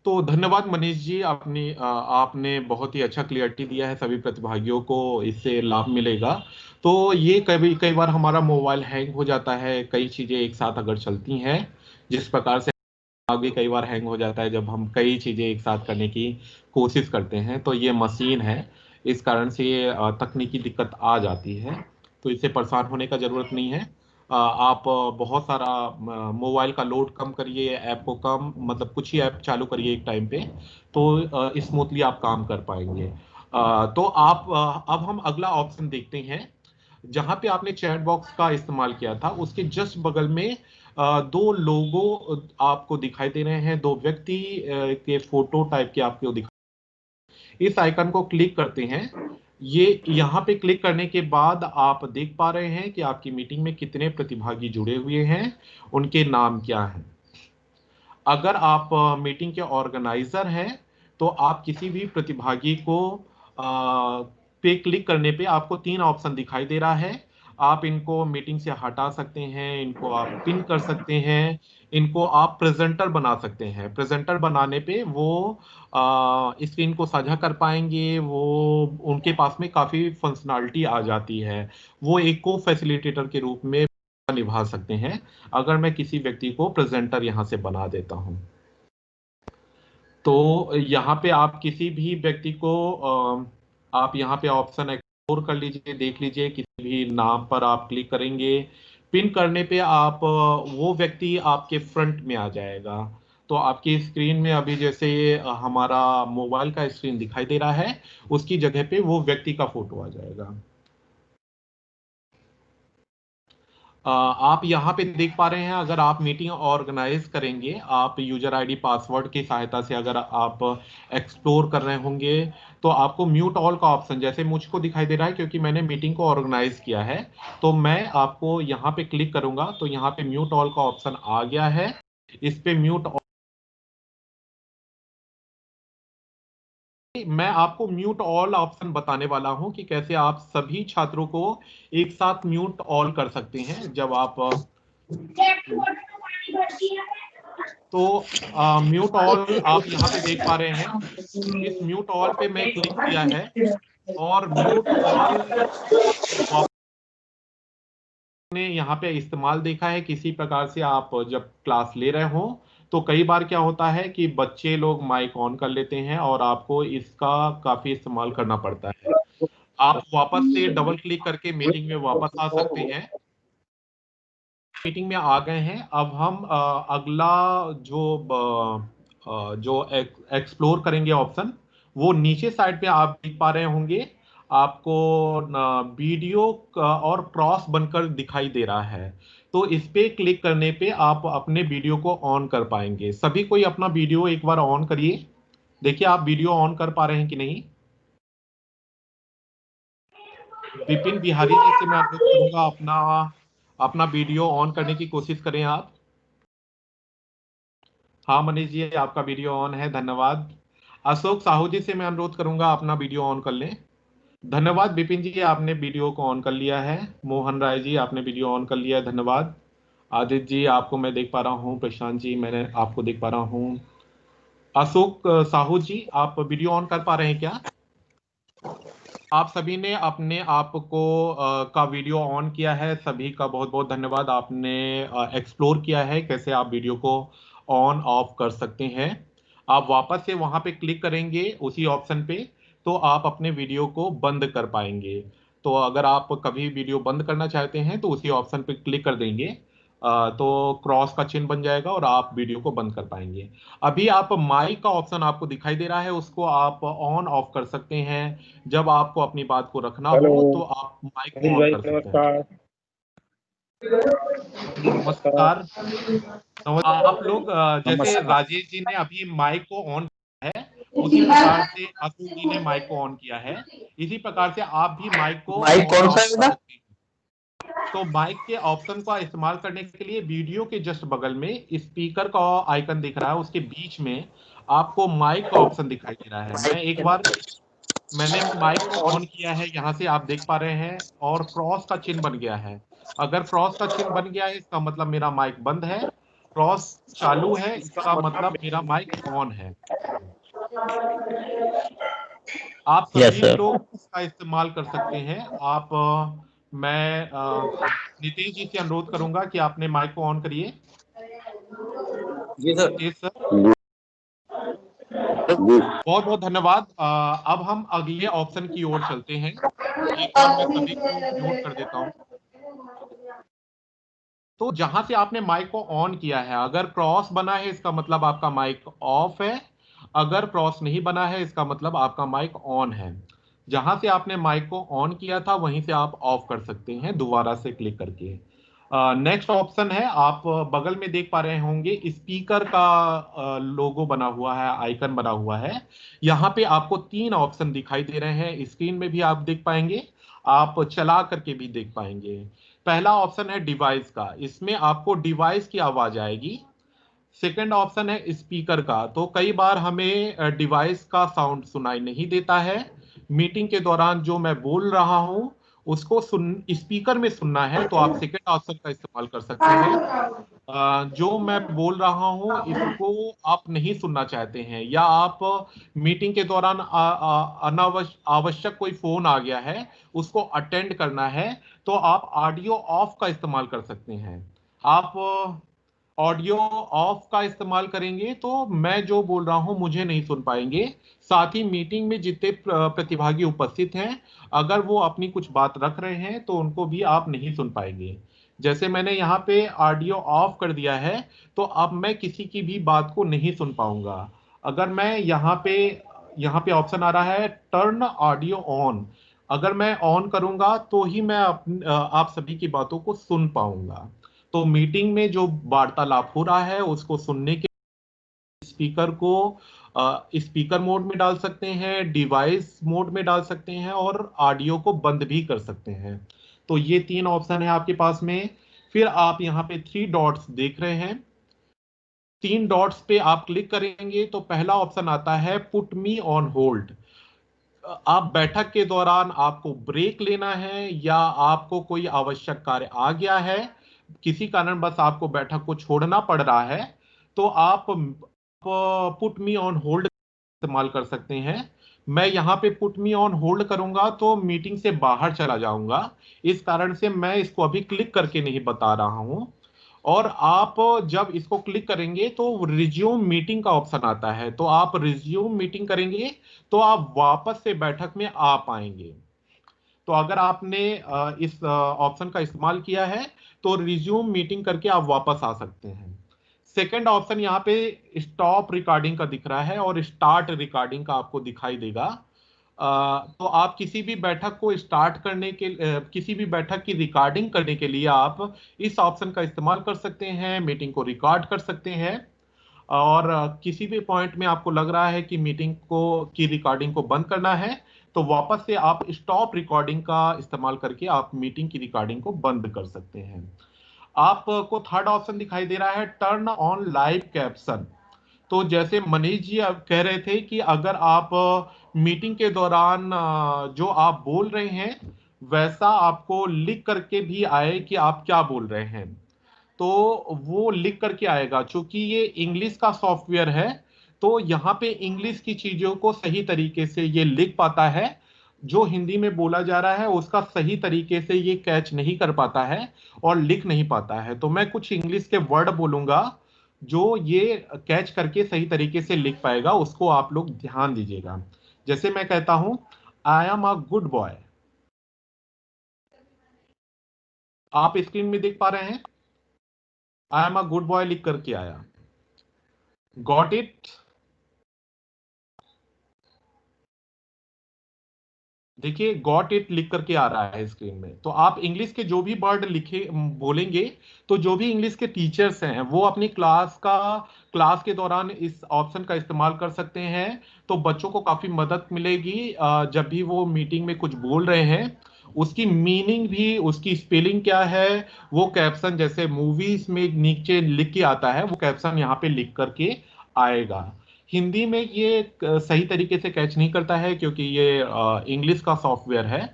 तो धन्यवाद मनीष जी, आपने बहुत ही अच्छा क्लियरिटी दिया है, सभी प्रतिभागियों को इससे लाभ मिलेगा। तो ये कई बार हमारा मोबाइल हैंग हो जाता है, कई चीज़ें एक साथ अगर चलती हैं, जिस प्रकार से आगे कई बार हैंग हो जाता है जब हम कई चीज़ें एक साथ करने की कोशिश करते हैं, तो ये मशीन है, इस कारण से ये तकनीकी दिक्कत आ जाती है। तो इससे परेशान होने का ज़रूरत नहीं है। आप बहुत सारा मोबाइल का लोड कम करिए, ऐप को कम, मतलब कुछ ही ऐप चालू करिए एक टाइम पे, तो स्मूथली आप काम कर पाएंगे। तो अब हम अगला ऑप्शन देखते हैं। जहां पे आपने चैट बॉक्स का इस्तेमाल किया था उसके जस्ट बगल में दो लोगो आपको दिखाई दे रहे हैं, दो व्यक्ति के फोटो टाइप के आपको दिखाई। इस आइकन को क्लिक करते हैं। ये यहाँ पे क्लिक करने के बाद आप देख पा रहे हैं कि आपकी मीटिंग में कितने प्रतिभागी जुड़े हुए हैं, उनके नाम क्या हैं। अगर आप मीटिंग के ऑर्गेनाइजर हैं तो आप किसी भी प्रतिभागी को पे क्लिक करने पे आपको 3 ऑप्शन दिखाई दे रहा है। आप इनको मीटिंग से हटा सकते हैं, इनको आप पिन कर सकते हैं, इनको आप प्रेजेंटर बना सकते हैं। प्रेजेंटर बनाने पे वो स्क्रीन को साझा कर पाएंगे, वो उनके पास में काफ़ी फंक्शनैलिटी आ जाती है, वो एक को फैसिलिटेटर के रूप में निभा सकते हैं। अगर मैं किसी व्यक्ति को प्रेजेंटर यहाँ से बना देता हूँ, तो यहाँ पे आप किसी भी व्यक्ति को आप यहाँ पे ऑप्शन एक्सप्लोर कर लीजिए, देख लीजिए, किसी भी नाम पर आप क्लिक करेंगे, पिन करने पे आप वो व्यक्ति आपके फ्रंट में आ जाएगा। तो आपकी स्क्रीन में अभी जैसे हमारा मोबाइल का स्क्रीन दिखाई दे रहा है, उसकी जगह पे वो व्यक्ति का फोटो आ जाएगा। आप यहाँ पे देख पा रहे हैं, अगर आप मीटिंग ऑर्गेनाइज करेंगे, आप यूजर आईडी पासवर्ड की सहायता से अगर आप एक्सप्लोर कर रहे होंगे, तो आपको म्यूट ऑल का ऑप्शन जैसे मुझको दिखाई दे रहा है, क्योंकि मैंने मीटिंग को ऑर्गेनाइज किया है, तो मैं आपको यहाँ पे क्लिक करूंगा तो यहाँ पे म्यूट ऑल का ऑप्शन आ गया है। इस पे म्यूट, मैं आपको म्यूट ऑल ऑप्शन बताने वाला हूं कि कैसे आप सभी छात्रों को एक साथ म्यूट ऑल कर सकते हैं। जब आप तो म्यूट ऑल आप यहाँ पे देख पा रहे हैं, इस म्यूट ऑल पे मैं क्लिक किया है और म्यूट ऑल ने यहाँ पे इस्तेमाल देखा है। किसी प्रकार से आप जब क्लास ले रहे हो तो कई बार क्या होता है कि बच्चे लोग माइक ऑन कर लेते हैं और आपको इसका काफी इस्तेमाल करना पड़ता है। आप वापस से डबल क्लिक करके मीटिंग में वापस आ सकते हैं। मीटिंग में आ गए हैं। अब हम अगला जो एक्सप्लोर करेंगे ऑप्शन, वो नीचे साइड पे आप देख पा रहे होंगे, आपको वीडियो और क्रॉस बनकर दिखाई दे रहा है। तो इस पे क्लिक करने पे आप अपने वीडियो को ऑन कर पाएंगे। सभी कोई अपना वीडियो एक बार ऑन करिए, देखिए आप वीडियो ऑन कर पा रहे हैं कि नहीं। विपिन बिहारी जी से मैं अनुरोध करूंगा, अपना अपना वीडियो ऑन करने की कोशिश करें आप। हाँ मनीष जी, आपका वीडियो ऑन है, धन्यवाद। अशोक साहू जी से मैं अनुरोध करूंगा अपना वीडियो ऑन कर लें। धन्यवाद विपिन जी, आपने वीडियो को ऑन कर लिया है। मोहन राय जी, आपने वीडियो ऑन कर लिया है, धन्यवाद। आदित्य जी, आपको मैं देख पा रहा हूँ। प्रशांत जी, मैंने आपको देख पा रहा हूँ। अशोक साहू जी, आप वीडियो ऑन कर पा रहे हैं क्या? आप सभी ने अपने आप को का वीडियो ऑन किया है, सभी का बहुत बहुत धन्यवाद। आपने एक्सप्लोर किया है कैसे आप वीडियो को ऑन ऑफ कर सकते हैं। आप वापस से वहां पे क्लिक करेंगे उसी ऑप्शन पे, तो आप अपने वीडियो को बंद कर पाएंगे। तो अगर आप कभी वीडियो बंद करना चाहते हैं तो उसी ऑप्शन पे क्लिक कर देंगे, तो क्रॉस का चिन्ह बन जाएगा और आप वीडियो को बंद कर पाएंगे। अभी आप माइक का ऑप्शन आपको दिखाई दे रहा है, उसको आप ऑन ऑफ कर सकते हैं। जब आपको अपनी बात को रखना हेलो हो तो आप माइक को अनिल ऑन भाई, कर सकते हैं। नमस्कार। नमस्कार। नमस्कार। आप लोग जैसे नमस्कार। राजेश जी ने अभी माइक को ऑन किया है, उसी प्रकार से अतुल जी ने माइक को ऑन किया है। इसी प्रकार से आप भी माइक को माइक ऑन कौन सा ऑफ है कर बेटा? सकते हैं। तो माइक के ऑप्शन का इस्तेमाल करने के लिए वीडियो के जस्ट बगल में स्पीकर का आइकन दिख रहा है, उसके बीच में आपको माइक का ऑप्शन दिखाई दे रहा है। मैं एक बार मैंने माइक को ऑन किया है, यहां से आप देख पा रहे हैं, और क्रॉस का चिन्ह बन गया है। अगर क्रॉस का चिन्ह बन गया है इसका मतलब मेरा माइक बंद है, क्रॉस चालू है इसका मतलब मेरा माइक ऑन है। आप यस सभी सर। लोग इसका इस्तेमाल कर सकते हैं। आप मैं नितेश जी से अनुरोध करूंगा कि आपने माइक को ऑन करिए। जी सर। नितेश सर, बहुत बहुत धन्यवाद। अब हम अगले ऑप्शन की ओर चलते हैं। एक बार मैं सभी को म्यूट कर देता हूं। तो जहां से आपने माइक को ऑन किया है, अगर क्रॉस बना है इसका मतलब आपका माइक ऑफ है, अगर क्रॉस नहीं बना है इसका मतलब आपका माइक ऑन है। जहां से आपने माइक को ऑन किया था वहीं से आप ऑफ कर सकते हैं दोबारा से क्लिक करके। नेक्स्ट ऑप्शन है, आप बगल में देख पा रहे होंगे स्पीकर का लोगो बना हुआ है, आइकन बना हुआ है। यहाँ पे आपको 3 ऑप्शन दिखाई दे रहे हैं, स्क्रीन में भी आप देख पाएंगे, आप चला करके भी देख पाएंगे। पहला ऑप्शन है डिवाइस का, इसमें आपको डिवाइस की आवाज आएगी। सेकंड ऑप्शन है स्पीकर का, तो कई बार हमें डिवाइस का साउंड सुनाई नहीं देता है। मीटिंग के दौरान जो मैं बोल रहा हूं उसको सुन स्पीकर में सुनना है तो आप सेकंड ऑप्शन का इस्तेमाल कर सकते हैं। जो मैं बोल रहा हूं इसको आप नहीं सुनना चाहते हैं, या आप मीटिंग के दौरान आवश्यक कोई फोन आ गया है उसको अटेंड करना है, तो आप ऑडियो ऑफ का इस्तेमाल कर सकते हैं। आप ऑडियो ऑफ का इस्तेमाल करेंगे तो मैं जो बोल रहा हूं मुझे नहीं सुन पाएंगे। साथ ही मीटिंग में जितने प्रतिभागी उपस्थित हैं, अगर वो अपनी कुछ बात रख रहे हैं तो उनको भी आप नहीं सुन पाएंगे। जैसे मैंने यहाँ पे ऑडियो ऑफ कर दिया है, तो अब मैं किसी की भी बात को नहीं सुन पाऊंगा। अगर मैं यहाँ पे ऑप्शन आ रहा है टर्न ऑडियो ऑन, अगर मैं ऑन करूंगा तो ही मैं आप सभी की बातों को सुन पाऊंगा। तो मीटिंग में जो वार्तालाप हो रहा है उसको सुनने के स्पीकर को स्पीकर मोड में डाल सकते हैं, डिवाइस मोड में डाल सकते हैं, और ऑडियो को बंद भी कर सकते हैं। तो ये 3 ऑप्शन है आपके पास में। फिर आप यहाँ पे 3 डॉट्स देख रहे हैं, 3 डॉट्स पे आप क्लिक करेंगे तो पहला ऑप्शन आता है पुट मी ऑन होल्ड। आप बैठक के दौरान आपको ब्रेक लेना है या आपको कोई आवश्यक कार्य आ गया है, किसी कारण बस आपको बैठक को छोड़ना पड़ रहा है, तो आप पुट मी ऑन होल्ड इस्तेमाल कर सकते हैं। मैं यहाँ पे पुट मी ऑन होल्ड करूंगा तो मीटिंग से बाहर चला जाऊंगा, इस कारण से मैं इसको अभी क्लिक करके नहीं बता रहा हूं। और आप जब इसको क्लिक करेंगे तो रिज्यूम मीटिंग का ऑप्शन आता है, तो आप रिज्यूम मीटिंग करेंगे तो आप वापस से बैठक में आ पाएंगे। तो अगर आपने इस ऑप्शन का इस्तेमाल किया है तो रिज्यूम मीटिंग करके आप वापस आ सकते हैं। सेकंड ऑप्शन यहाँ पे स्टॉप रिकॉर्डिंग का दिख रहा है और स्टार्ट रिकॉर्डिंग का आपको दिखाई देगा। तो आप किसी भी बैठक को स्टार्ट करने के किसी भी बैठक की रिकॉर्डिंग करने के लिए आप इस ऑप्शन का इस्तेमाल कर सकते हैं, मीटिंग को रिकॉर्ड कर सकते हैं। और किसी भी पॉइंट में आपको लग रहा है कि मीटिंग को की रिकॉर्डिंग को बंद करना है तो वापस से आप स्टॉप रिकॉर्डिंग का इस्तेमाल करके आप मीटिंग की रिकॉर्डिंग को बंद कर सकते हैं। आपको थर्ड ऑप्शन दिखाई दे रहा है टर्न ऑन लाइव कैप्शन। तो जैसे मनीष जी आप कह रहे थे कि अगर आप मीटिंग के दौरान जो आप बोल रहे हैं वैसा आपको लिख करके भी आए कि आप क्या बोल रहे हैं, तो वो लिख करके आएगा। क्योंकि ये इंग्लिश का सॉफ्टवेयर है तो यहाँ पे इंग्लिश की चीजों को सही तरीके से ये लिख पाता है, जो हिंदी में बोला जा रहा है उसका सही तरीके से ये कैच नहीं कर पाता है और लिख नहीं पाता है। तो मैं कुछ इंग्लिश के वर्ड बोलूंगा जो ये कैच करके सही तरीके से लिख पाएगा, उसको आप लोग ध्यान दीजिएगा। जैसे मैं कहता हूं I am a good boy, आप स्क्रीन में देख पा रहे हैं I am a good boy लिख करके आया। गॉट इट, देखिए गॉट इट लिख करके आ रहा है स्क्रीन में। तो आप इंग्लिश के जो भी वर्ड लिखे बोलेंगे, तो जो भी इंग्लिश के टीचर्स हैं वो अपनी क्लास के दौरान इस ऑप्शन का इस्तेमाल कर सकते हैं। तो बच्चों को काफी मदद मिलेगी जब भी वो मीटिंग में कुछ बोल रहे हैं, उसकी मीनिंग भी, उसकी स्पेलिंग क्या है, वो कैप्शन जैसे मूवीज में नीचे लिख के आता है वो कैप्शन यहाँ पे लिख करके आएगा। हिंदी में ये सही तरीके से कैच नहीं करता है क्योंकि ये इंग्लिश का सॉफ्टवेयर है,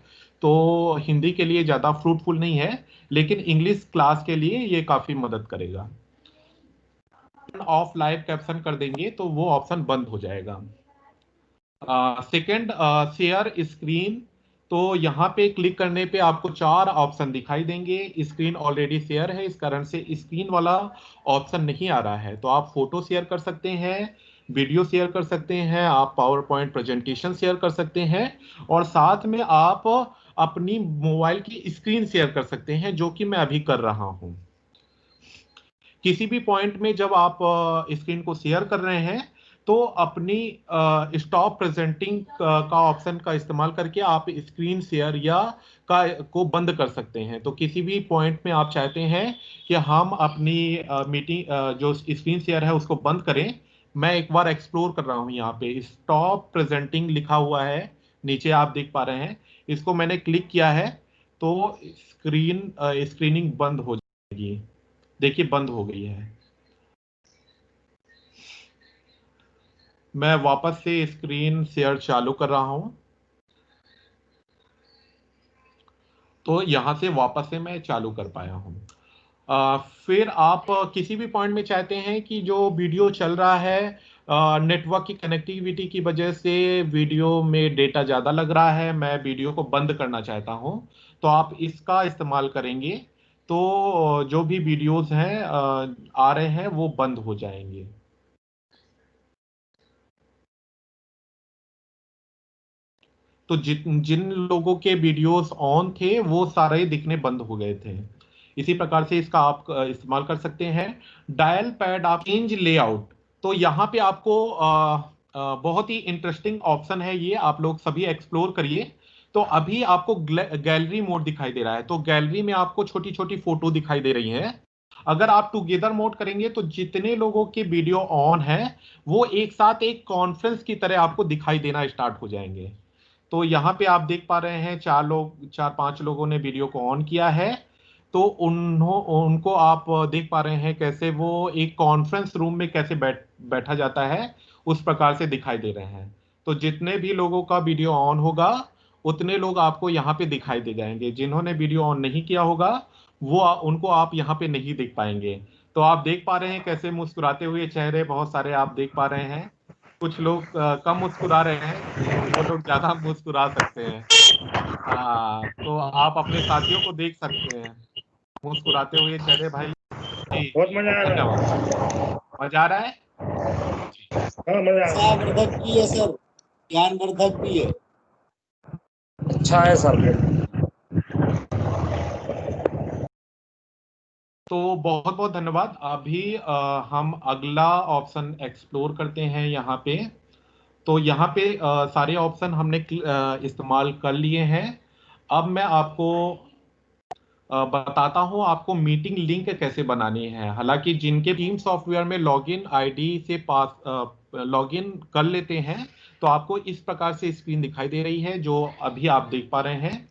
तो हिंदी के लिए ज़्यादा फ्रूटफुल नहीं है, लेकिन इंग्लिश क्लास के लिए ये काफ़ी मदद करेगा। ऑफ लाइव कैप्शन कर देंगे तो वो ऑप्शन बंद हो जाएगा। Second, share screen. तो यहाँ पे क्लिक करने पे आपको 4 ऑप्शन दिखाई देंगे। स्क्रीन ऑलरेडी शेयर है, इस कारण से स्क्रीन वाला ऑप्शन नहीं आ रहा है। तो आप फोटो शेयर कर सकते हैं, वीडियो शेयर कर सकते हैं, आप पावर पॉइंट प्रेजेंटेशन शेयर कर सकते हैं, और साथ में आप अपनी मोबाइल की स्क्रीन शेयर कर सकते हैं, जो कि मैं अभी कर रहा हूँ। किसी भी पॉइंट में जब आप स्क्रीन को शेयर कर रहे हैं तो अपनी स्टॉप प्रेजेंटिंग का ऑप्शन का इस्तेमाल करके आप स्क्रीन शेयर या को बंद कर सकते हैं। तो किसी भी पॉइंट में आप चाहते हैं कि हम अपनी मीटिंग जो स्क्रीन शेयर है उसको बंद करें, मैं एक बार एक्सप्लोर कर रहा हूं। यहाँ पे स्टॉप प्रेजेंटिंग लिखा हुआ है, नीचे आप देख पा रहे हैं, इसको मैंने क्लिक किया है तो स्क्रीनिंग बंद हो जाएगी। देखिए बंद हो गई है। मैं वापस से स्क्रीन शेयर चालू कर रहा हूं, तो यहां से वापस से मैं चालू कर पाया हूं। फिर आप किसी भी पॉइंट में चाहते हैं कि जो वीडियो चल रहा है, नेटवर्क की कनेक्टिविटी की वजह से वीडियो में डेटा ज़्यादा लग रहा है, मैं वीडियो को बंद करना चाहता हूं, तो आप इसका इस्तेमाल करेंगे तो जो भी वीडियोस हैं आ रहे हैं वो बंद हो जाएंगे। तो जिन लोगों के वीडियोस ऑन थे वो सारे दिखने बंद हो गए थे। इसी प्रकार से इसका आप इस्तेमाल कर सकते हैं। डायल पैड आप चेंज लेआउट, तो यहाँ पे आपको बहुत ही इंटरेस्टिंग ऑप्शन है ये, आप लोग सभी एक्सप्लोर करिए। तो अभी आपको गैलरी मोड दिखाई दे रहा है, तो गैलरी में आपको छोटी छोटी फोटो दिखाई दे रही हैं। अगर आप टुगेदर मोड करेंगे तो जितने लोगों के वीडियो ऑन है वो एक साथ एक कॉन्फ्रेंस की तरह आपको दिखाई देना स्टार्ट हो जाएंगे। तो यहाँ पे आप देख पा रहे हैं 4-5 लोगों ने वीडियो को ऑन किया है, तो उनको आप देख पा रहे हैं कैसे वो एक कॉन्फ्रेंस रूम में कैसे बैठा जाता है, उस प्रकार से दिखाई दे रहे हैं। तो जितने भी लोगों का वीडियो ऑन होगा उतने लोग आपको यहाँ पे दिखाई दे जाएंगे। जिन्होंने वीडियो ऑन नहीं किया होगा वो उनको आप यहाँ पे नहीं देख पाएंगे। तो आप देख पा रहे हैं कैसे मुस्कुराते हुए चेहरे बहुत सारे आप देख पा रहे हैं। कुछ लोग कम मुस्कुरा रहे हैं, वो लोग ज्यादा मुस्कुरा सकते हैं। तो आप अपने साथियों को देख सकते हैं मुस्कुराते हुए चेहरे। भाई जी बहुत मजा आ रहा है। धन्यवाद। मजा आ रहा है। हाँ, मजा आ रहा है। वर्धक भी है सर, ज्ञानवर्धक भी है। अच्छा है सर। तो बहुत बहुत धन्यवाद। अभी हम अगला ऑप्शन एक्सप्लोर करते हैं यहाँ पे। तो यहाँ पे सारे ऑप्शन हमने इस्तेमाल कर लिए हैं। अब मैं आपको बताता हूँ आपको मीटिंग लिंक कैसे बनानी है। हालांकि जिनके टीम सॉफ्टवेयर में लॉगिन आईडी से लॉगिन कर लेते हैं तो आपको इस प्रकार से स्क्रीन दिखाई दे रही है जो अभी आप देख पा रहे हैं।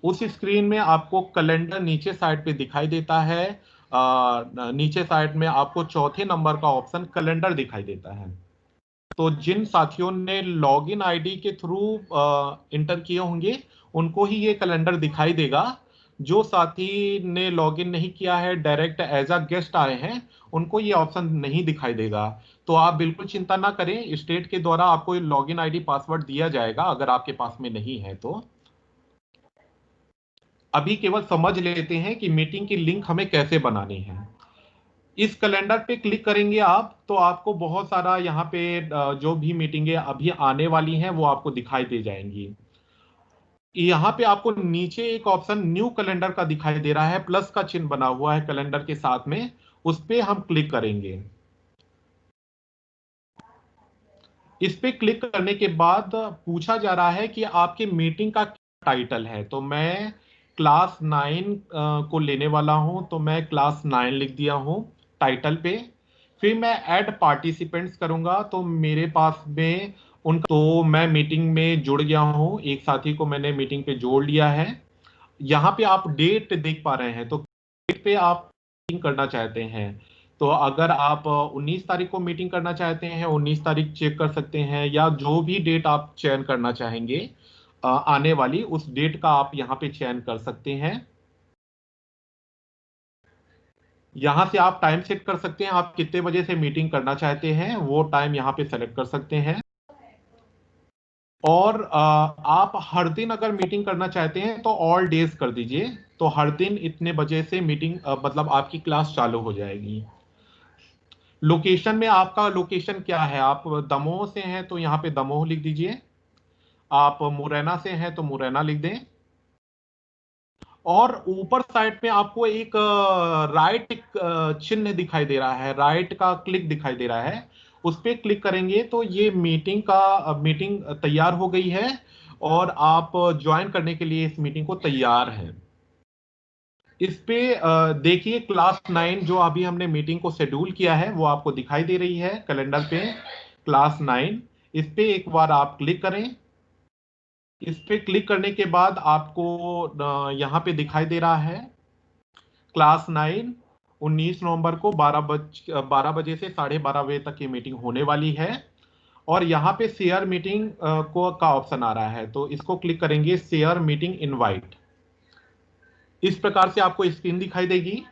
उस स्क्रीन में आपको कैलेंडर नीचे साइड पे दिखाई देता है, नीचे साइड में आपको चौथे नंबर का ऑप्शन कैलेंडर दिखाई देता है। तो जिन साथियों ने लॉगिन आईडी के थ्रू इंटर किए होंगे उनको ही ये कैलेंडर दिखाई देगा। जो साथी ने लॉगिन नहीं किया है, डायरेक्ट एज अ गेस्ट आए हैं, उनको ये ऑप्शन नहीं दिखाई देगा। तो आप बिल्कुल चिंता ना करें, स्टेट के द्वारा आपको लॉगिन आईडी पासवर्ड दिया जाएगा अगर आपके पास में नहीं है तो। अभी केवल समझ लेते हैं कि मीटिंग की लिंक हमें कैसे बनानी है। इस कैलेंडर पे क्लिक करेंगे आप तो आपको बहुत सारा यहाँ पे जो भी मीटिंगें अभी आने वाली हैं वो आपको दिखाई दे जाएंगी। यहाँ पे आपको नीचे एक ऑप्शन न्यू कैलेंडर का दिखाई दे रहा है, प्लस का चिन्ह बना हुआ है कैलेंडर के साथ में, उस पे हम क्लिक करेंगे। इस पे क्लिक करने के बाद पूछा जा रहा है कि आपके मीटिंग का टाइटल है। तो मैं क्लास 9 को लेने वाला हूं, तो मैं क्लास 9 लिख दिया हूं टाइटल पे। फिर मैं ऐड पार्टिसिपेंट्स करूंगा, तो मेरे पास में उनका, तो मैं मीटिंग में जुड़ गया हूं, एक साथी को मैंने मीटिंग पे जोड़ लिया है। यहाँ पे आप डेट देख पा रहे हैं, तो डेट पे आप मीटिंग करना चाहते हैं तो अगर आप 19 तारीख को मीटिंग करना चाहते हैं 19 तारीख चेक कर सकते हैं, या जो भी डेट आप चयन करना चाहेंगे आने वाली, उस डेट का आप यहाँ पे चयन कर सकते हैं। यहाँ से आप टाइम सेट कर सकते हैं, आप कितने बजे से मीटिंग करना चाहते हैं वो टाइम यहाँ पे सेलेक्ट कर सकते हैं। और आप हर दिन अगर मीटिंग करना चाहते हैं तो ऑल डेज कर दीजिए, तो हर दिन इतने बजे से मीटिंग मतलब आपकी क्लास चालू हो जाएगी। लोकेशन में आपका लोकेशन क्या है, आप दमोह से हैं तो यहाँ पे दमोह लिख दीजिए, आप मुरैना से हैं तो मुरैना लिख दें। और ऊपर साइड में आपको एक राइट चिन्ह दिखाई दे रहा है, राइट का क्लिक दिखाई दे रहा है, उस पर क्लिक करेंगे तो ये मीटिंग तैयार हो गई है और आप ज्वाइन करने के लिए इस मीटिंग को तैयार हैं। इस पे देखिए क्लास 9 जो अभी हमने मीटिंग को शेड्यूल किया है वो आपको दिखाई दे रही है कैलेंडर पे, क्लास 9। इस पे एक बार आप क्लिक करें। इस पे क्लिक करने के बाद आपको यहाँ पे दिखाई दे रहा है क्लास 9 19 नवंबर को 12 बजे से 12:30 बजे तक की मीटिंग होने वाली है। और यहाँ पे शेयर मीटिंग का ऑप्शन आ रहा है, तो इसको क्लिक करेंगे, शेयर मीटिंग इनवाइट। इस प्रकार से आपको स्क्रीन दिखाई देगी।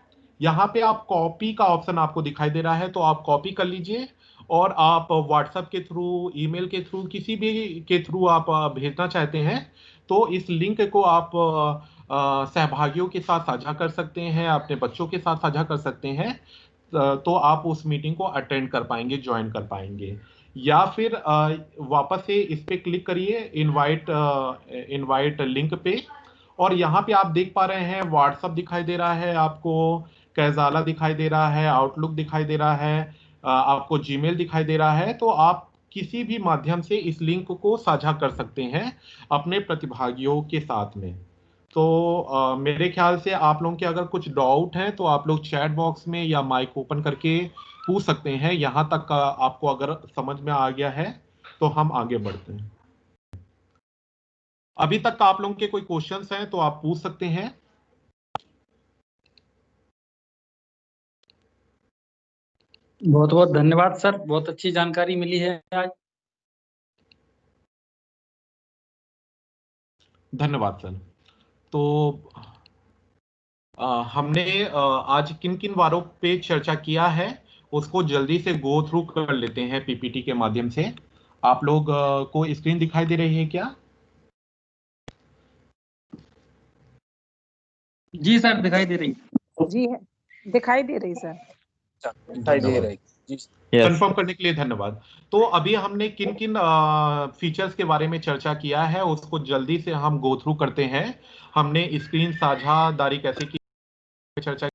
यहाँ पे आप कॉपी का ऑप्शन आपको दिखाई दे रहा है, तो आप कॉपी कर लीजिए और आप व्हाट्सएप के थ्रू, ईमेल के थ्रू, किसी भी के थ्रू आप भेजना चाहते हैं तो इस लिंक को आप सहभागियों के साथ साझा कर सकते हैं, अपने बच्चों के साथ साझा कर सकते हैं। तो आप उस मीटिंग को अटेंड कर पाएंगे, ज्वाइन कर पाएंगे। या फिर वापस से इस पे क्लिक करिए इनवाइट लिंक पे, और यहाँ पे आप देख पा रहे हैं व्हाट्सअप दिखाई दे रहा है आपको, कैजाला दिखाई दे रहा है, आउटलुक दिखाई दे रहा है, आपको जीमेल दिखाई दे रहा है। तो आप किसी भी माध्यम से इस लिंक को साझा कर सकते हैं अपने प्रतिभागियों के साथ में। तो मेरे ख्याल से आप लोगों के अगर कुछ डाउट है तो आप लोग चैट बॉक्स में या माइक ओपन करके पूछ सकते हैं। यहाँ तक आपको अगर समझ में आ गया है तो हम आगे बढ़ते हैं। अभी तक आप लोगों के कोई क्वेश्चंस हैं तो आप पूछ सकते हैं। बहुत बहुत धन्यवाद सर, बहुत अच्छी जानकारी मिली है आज। धन्यवाद सर। तो हमने आज किन किन वारों पे चर्चा किया है उसको जल्दी से गो थ्रू कर लेते हैं पीपीटी के माध्यम से। आप लोग को स्क्रीन दिखाई दे रही है क्या? जी सर, दिखाई दे रही जी है, दिखाई दे रही सर। दिखाई दे रही जी। कंफर्म करने के लिए धन्यवाद। तो अभी हमने किन किन फीचर्स के बारे में चर्चा किया है उसको जल्दी से हम गो थ्रू करते हैं। हमने स्क्रीन साझादारी कैसे की चर्चा,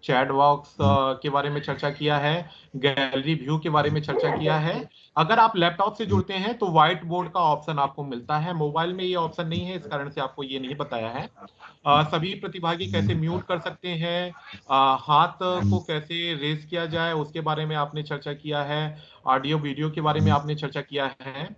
चैट बॉक्स के बारे में चर्चा किया है, गैलरी व्यू के बारे में चर्चा किया है। अगर आप लैपटॉप से जुड़ते हैं तो व्हाइट बोर्ड का ऑप्शन आपको मिलता है, मोबाइल में ये ऑप्शन नहीं है, इस कारण से आपको ये नहीं बताया है। सभी प्रतिभागी कैसे म्यूट कर सकते हैं, हाथ को कैसे रेज किया जाए उसके बारे में आपने चर्चा किया है, ऑडियो वीडियो के बारे में आपने चर्चा किया है।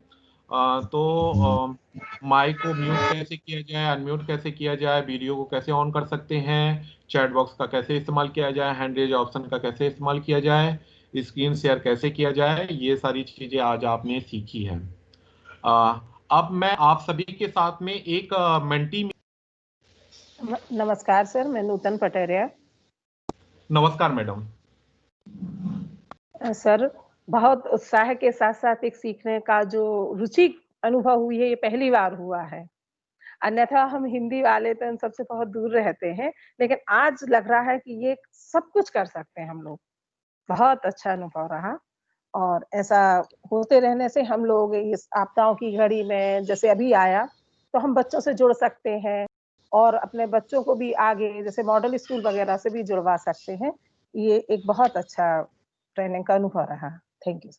तो माइक को म्यूट कैसे किया जाए, अनम्यूट कैसे किया जाए, वीडियो को कैसे ऑन कर सकते हैं, चैट बॉक्स का कैसे इस्तेमाल किया जाए, हैंड रेज ऑप्शन का कैसे इस्तेमाल किया जाए, स्क्रीन शेयर कैसे किया जाए, ये सारी चीजें आज आपने सीखी है। अब मैं आप सभी के साथ में एक मेंटी। नमस्कार सर, मैं नूतन पटेरिया। नमस्कार मैडम। सर, बहुत उत्साह के साथ साथ एक सीखने का जो रुचि अनुभव हुई है, ये पहली बार हुआ है। अन्यथा हम हिंदी वाले तो इन सबसे बहुत दूर रहते हैं, लेकिन आज लग रहा है कि ये सब कुछ कर सकते हैं हम लोग। बहुत अच्छा अनुभव रहा और ऐसा होते रहने से हम लोग इस आपदाओं की घड़ी में जैसे अभी आया, तो हम बच्चों से जुड़ सकते हैं और अपने बच्चों को भी आगे जैसे मॉडल स्कूल वगैरह से भी जुड़वा सकते हैं। ये एक बहुत अच्छा ट्रेनिंग का अनुभव रहा। Thank you.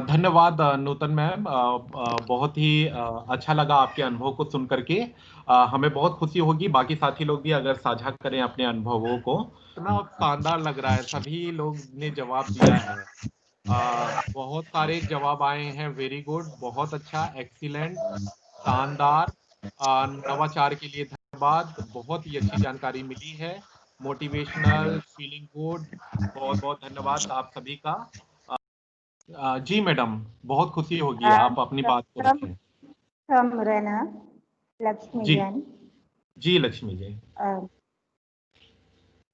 धन्यवाद नूतन मैम। बहुत ही अच्छा लगा आपके अनुभव को सुन करके। हमें बहुत खुशी होगी बाकी साथी लोग भी अगर साझा करें अपने अनुभवों को। इतना शानदार लग रहा है, सभी लोग ने जवाब दिया है। बहुत सारे जवाब आए हैं, वेरी गुड, बहुत अच्छा, एक्सीलेंट, शानदार। नवाचार के लिए धन्यवाद, बहुत ही अच्छी जानकारी मिली है, मोटिवेशनल, फीलिंग गुड। बहुत बहुत धन्यवाद आप सभी का। जी मैडम, बहुत खुशी होगी, आप अपनी बात को रखें। From Murana, Lakshmi ji Jain, ji Lakshmi ji.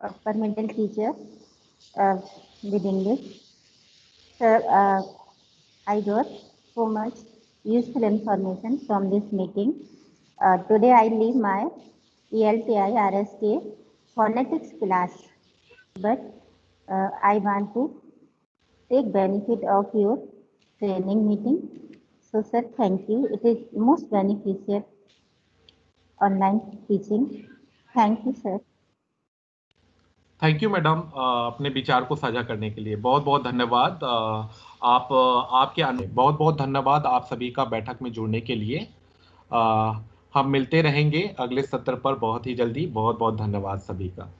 upper middle teacher with English. Sir, I got so much useful information from this meeting. Today I leave my ELTI RSK phonetics class, but I want to take benefit of your training meeting. So sir, thank you. It is most beneficial online teaching. Thank you sir. Thank you madam, अपने विचार को साझा करने के लिए बहुत बहुत धन्यवाद। आप आपके बहुत बहुत धन्यवाद आप सभी का बैठक में जुड़ने के लिए। हम मिलते रहेंगे अगले सत्र पर बहुत ही जल्दी। बहुत बहुत धन्यवाद सभी का।